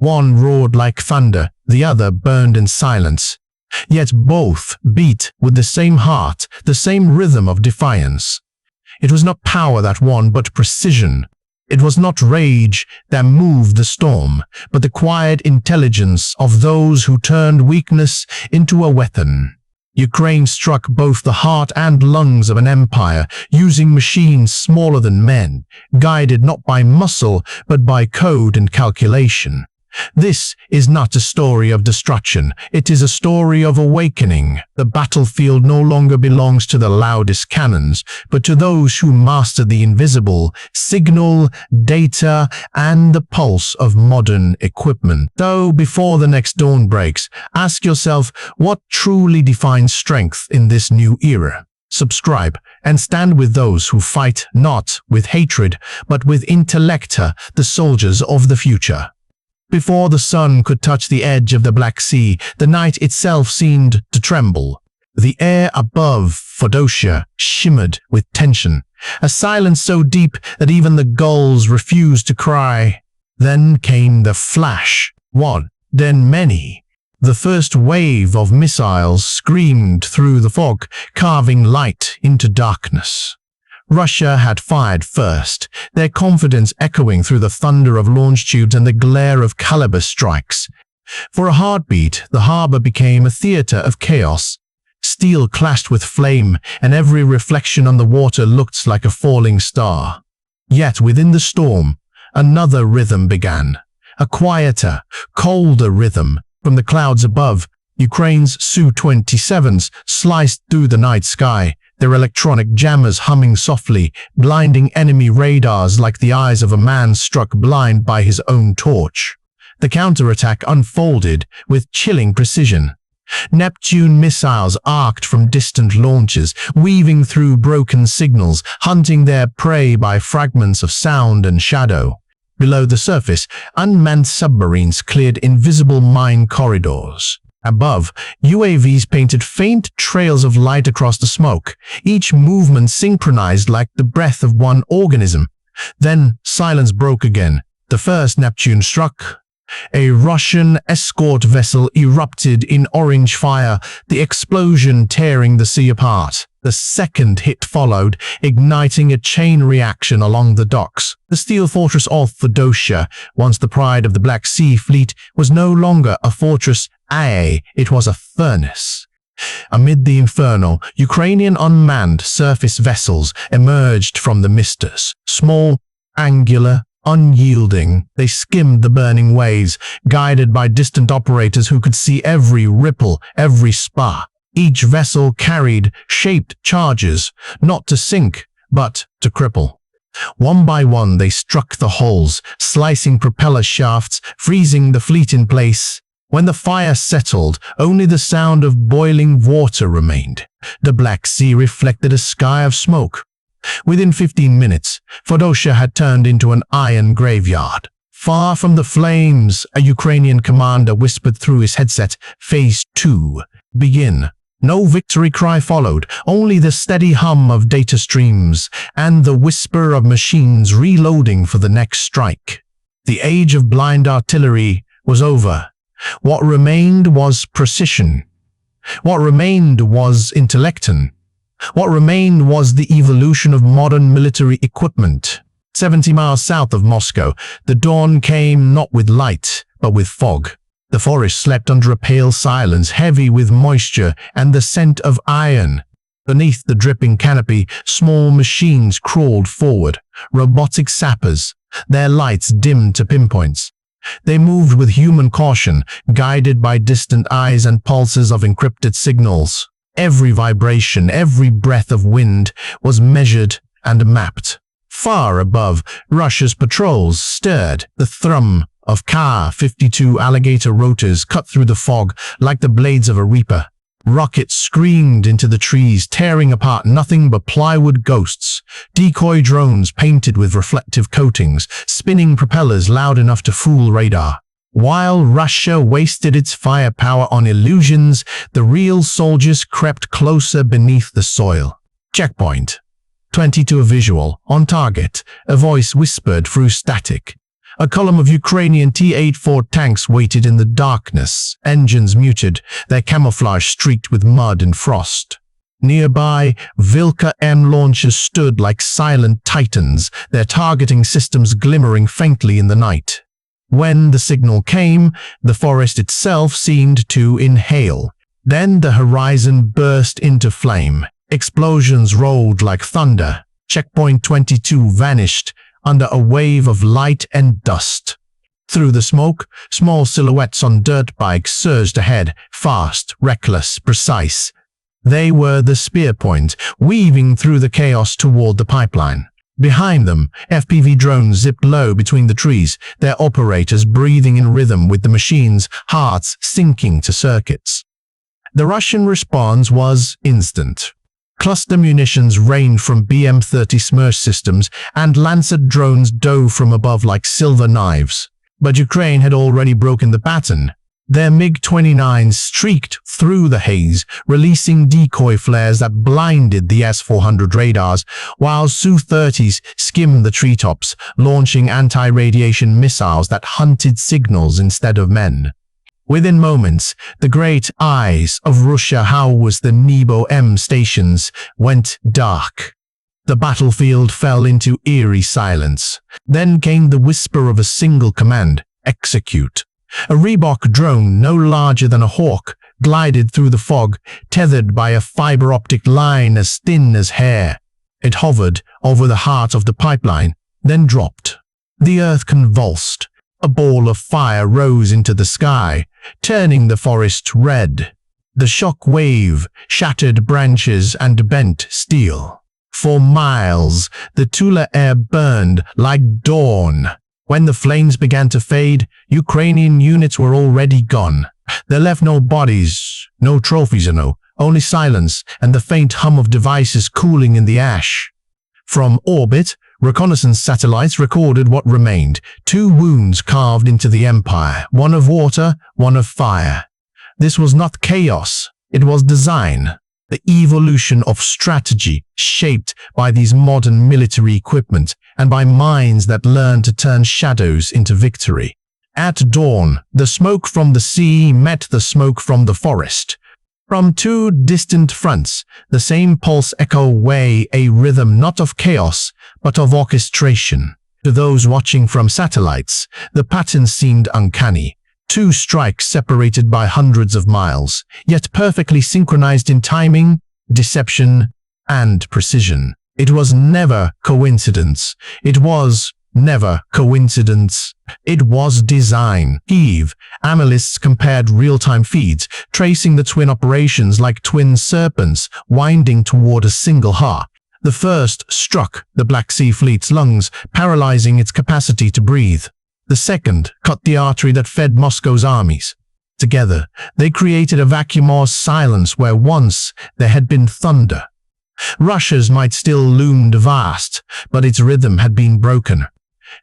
One roared like thunder, the other burned in silence. Yet both beat with the same heart, the same rhythm of defiance. It was not power that won, but precision. It was not rage that moved the storm, but the quiet intelligence of those who turned weakness into a weapon. Ukraine struck both the heart and lungs of an empire, using machines smaller than men, guided not by muscle but by code and calculation. This is not a story of destruction, it is a story of awakening. The battlefield no longer belongs to the loudest cannons, but to those who master the invisible, signal, data, and the pulse of modern equipment. Though before the next dawn breaks, ask yourself what truly defines strength in this new era. Subscribe and stand with those who fight not with hatred, but with intellect, the soldiers of the future. Before the sun could touch the edge of the Black Sea, the night itself seemed to tremble. The air above Feodosia shimmered with tension, a silence so deep that even the gulls refused to cry. Then came the flash, one, then many. The first wave of missiles screamed through the fog, carving light into darkness. Russia had fired first, their confidence echoing through the thunder of launch tubes and the glare of caliber strikes. For a heartbeat, the harbor became a theater of chaos. Steel clashed with flame, and every reflection on the water looked like a falling star. Yet within the storm, another rhythm began. A quieter, colder rhythm. From the clouds above, Ukraine's Su-27s sliced through the night sky, their electronic jammers humming softly, blinding enemy radars like the eyes of a man struck blind by his own torch. The counterattack unfolded with chilling precision. Neptune missiles arced from distant launches, weaving through broken signals, hunting their prey by fragments of sound and shadow. Below the surface, unmanned submarines cleared invisible mine corridors. Above, UAVs painted faint trails of light across the smoke, each movement synchronized like the breath of one organism. Then silence broke again. The first Neptune struck. A Russian escort vessel erupted in orange fire, the explosion tearing the sea apart. The second hit followed, igniting a chain reaction along the docks. The steel fortress of Feodosia, once the pride of the Black Sea Fleet, was no longer a fortress. It was a furnace. Amid the inferno, Ukrainian unmanned surface vessels emerged from the mists. Small, angular, unyielding, they skimmed the burning waves, guided by distant operators who could see every ripple, every spar. Each vessel carried shaped charges, not to sink, but to cripple. One by one they struck the hulls, slicing propeller shafts, freezing the fleet in place. When the fire settled, only the sound of boiling water remained. The Black Sea reflected a sky of smoke. Within 15 minutes, Feodosia had turned into an iron graveyard. Far from the flames, a Ukrainian commander whispered through his headset, "Phase 2, begin." No victory cry followed, only the steady hum of data streams and the whisper of machines reloading for the next strike. The age of blind artillery was over. What remained was precision. What remained was intellect. What remained was the evolution of modern military equipment. 70 miles south of Moscow, the dawn came not with light, but with fog. The forest slept under a pale silence, heavy with moisture and the scent of iron. Beneath the dripping canopy, small machines crawled forward, robotic sappers, their lights dimmed to pinpoints. They moved with human caution, guided by distant eyes and pulses of encrypted signals. Every vibration, every breath of wind was measured and mapped. Far above, Russia's patrols stirred. The thrum of Ka-52 alligator rotors cut through the fog like the blades of a reaper. Rockets screamed into the trees, tearing apart nothing but plywood ghosts. Decoy drones painted with reflective coatings, spinning propellers loud enough to fool radar. While Russia wasted its firepower on illusions, the real soldiers crept closer beneath the soil. Checkpoint. 22 a visual, on target, a voice whispered through static. A column of Ukrainian T-84 tanks waited in the darkness, engines muted, their camouflage streaked with mud and frost. Nearby, Vilka M launchers stood like silent titans, their targeting systems glimmering faintly in the night. When the signal came, the forest itself seemed to inhale. Then the horizon burst into flame. Explosions rolled like thunder. Checkpoint 22 vanished under a wave of light and dust. Through the smoke, small silhouettes on dirt bikes surged ahead, fast, reckless, precise. They were the spear point, weaving through the chaos toward the pipeline. Behind them, FPV drones zipped low between the trees, their operators breathing in rhythm with the machines' hearts syncing to circuits. The Russian response was instant. Cluster munitions rained from BM-30 Smersh systems, and Lancet drones dove from above like silver knives. But Ukraine had already broken the pattern. Their MiG-29s streaked through the haze, releasing decoy flares that blinded the S-400 radars, while Su-30s skimmed the treetops, launching anti-radiation missiles that hunted signals instead of men. Within moments, the great eyes of Russia housed the Nebo M stations went dark. The battlefield fell into eerie silence. Then came the whisper of a single command: execute. A Reebok drone no larger than a hawk glided through the fog, tethered by a fiber optic line as thin as hair. It hovered over the heart of the pipeline, then dropped. The earth convulsed. A ball of fire rose into the sky, turning the forest red. The shock wave shattered branches and bent steel. For miles, the Tula air burned like dawn. When the flames began to fade, Ukrainian units were already gone. They left no bodies, no trophies, only silence and the faint hum of devices cooling in the ash. From orbit, reconnaissance satellites recorded what remained: 2 wounds carved into the empire, one of water, one of fire. This was not chaos, it was design, the evolution of strategy shaped by these modern military equipment and by minds that learned to turn shadows into victory. At dawn, the smoke from the sea met the smoke from the forest. From 2 distant fronts, the same pulse echoed away, a rhythm not of chaos, but of orchestration. To those watching from satellites, the pattern seemed uncanny. 2 strikes separated by hundreds of miles, yet perfectly synchronized in timing, deception, and precision. It was never coincidence. It was never coincidence. It was design. Kyiv analysts compared real-time feeds, tracing the twin operations like twin serpents winding toward a single heart. The first struck the Black Sea Fleet's lungs, paralyzing its capacity to breathe. The second cut the artery that fed Moscow's armies. Together, they created a vacuum or silence where once there had been thunder. Russia's might still loomed vast, but its rhythm had been broken.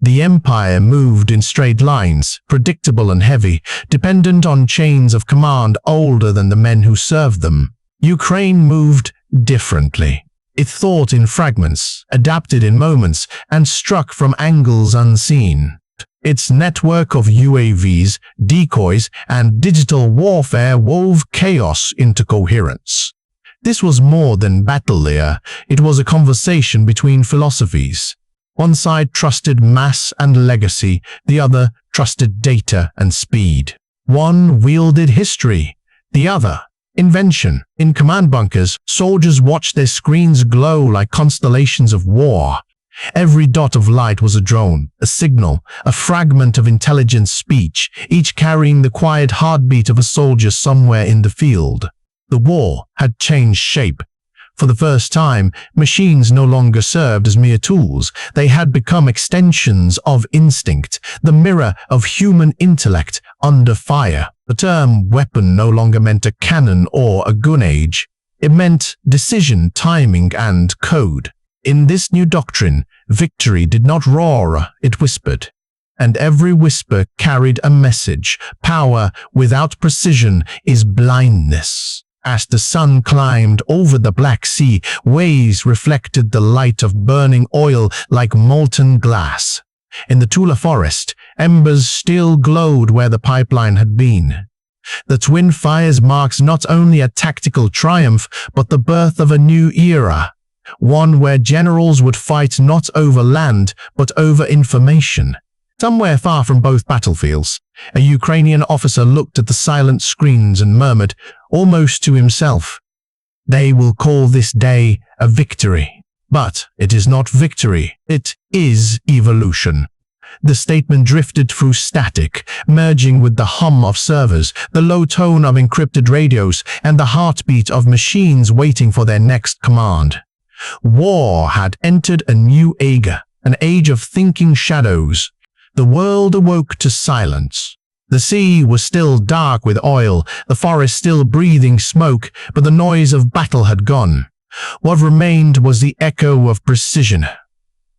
The empire moved in straight lines, predictable and heavy, dependent on chains of command older than the men who served them. Ukraine moved differently. It thought in fragments, adapted in moments, and struck from angles unseen. Its network of UAVs, decoys, and digital warfare wove chaos into coherence. This was more than battle here, it was a conversation between philosophies. One side trusted mass and legacy, the other trusted data and speed. One wielded history, the other invention. In command bunkers, soldiers watched their screens glow like constellations of war. Every dot of light was a drone, a signal, a fragment of intelligent speech, each carrying the quiet heartbeat of a soldier somewhere in the field. The war had changed shape. For the first time, machines no longer served as mere tools. They had become extensions of instinct, the mirror of human intellect under fire. The term weapon no longer meant a cannon or a gun age. It meant decision, timing, and code. In this new doctrine, victory did not roar, it whispered. And every whisper carried a message. Power without precision is blindness. As the sun climbed over the Black Sea, waves reflected the light of burning oil like molten glass. In the Tula forest, Embers still glowed where the pipeline had been. The twin fires marks not only a tactical triumph, but the birth of a new era, one where generals would fight not over land, but over information. Somewhere far from both battlefields, a Ukrainian officer looked at the silent screens and murmured, almost to himself, "They will call this day a victory." But it is not victory, it is evolution. The statement drifted through static, merging with the hum of servers, the low tone of encrypted radios, and the heartbeat of machines waiting for their next command. War had entered a new age, an age of thinking shadows. The world awoke to silence. The sea was still dark with oil, the forest still breathing smoke, but the noise of battle had gone. What remained was the echo of precision,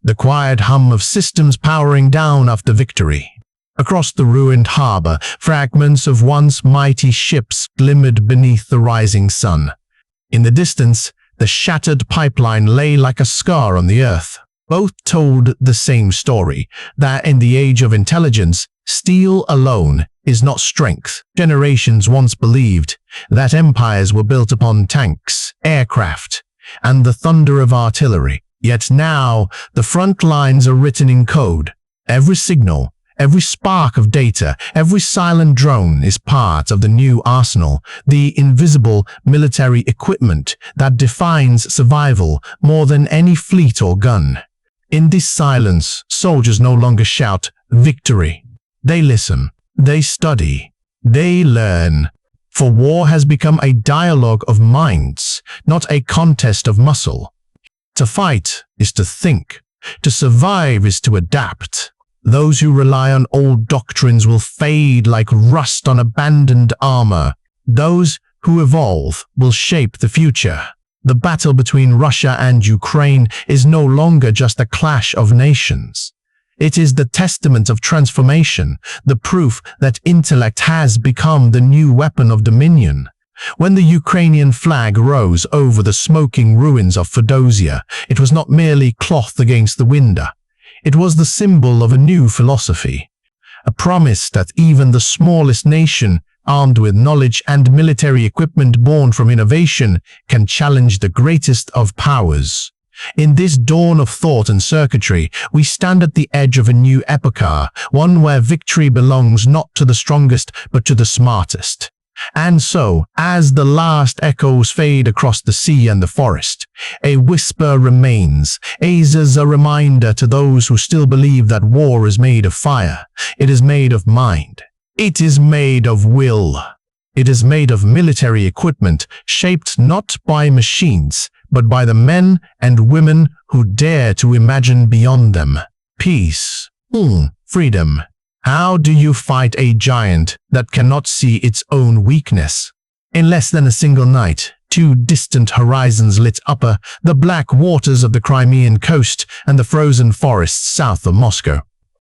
the quiet hum of systems powering down after victory. Across the ruined harbor, fragments of once mighty ships glimmered beneath the rising sun. In the distance, the shattered pipeline lay like a scar on the earth. Both told the same story, that in the age of intelligence, steel alone is not strength. Generations once believed that empires were built upon tanks, aircraft, and the thunder of artillery. Yet now, the front lines are written in code. Every signal, every spark of data, every silent drone is part of the new arsenal, the invisible military equipment that defines survival more than any fleet or gun. In this silence, soldiers no longer shout victory. They listen, they study, they learn. For war has become a dialogue of minds, not a contest of muscle. To fight is to think. To survive is to adapt. Those who rely on old doctrines will fade like rust on abandoned armor. Those who evolve will shape the future. The battle between Russia and Ukraine is no longer just a clash of nations. It is the testament of transformation, the proof that intellect has become the new weapon of dominion. When the Ukrainian flag rose over the smoking ruins of Feodosia, it was not merely cloth against the wind. It was the symbol of a new philosophy, a promise that even the smallest nation, armed with knowledge and military equipment born from innovation, can challenge the greatest of powers. In this dawn of thought and circuitry, we stand at the edge of a new epoch, one where victory belongs not to the strongest but to the smartest. And so, as the last echoes fade across the sea and the forest, a whisper remains, as a reminder to those who still believe that war is made of fire. It is made of mind. It is made of will. It is made of military equipment shaped not by machines, but by the men and women who dare to imagine beyond them. Peace. Freedom. How do you fight a giant that cannot see its own weakness? In less than a single night, two distant horizons lit up the black waters of the Crimean coast and the frozen forests south of Moscow.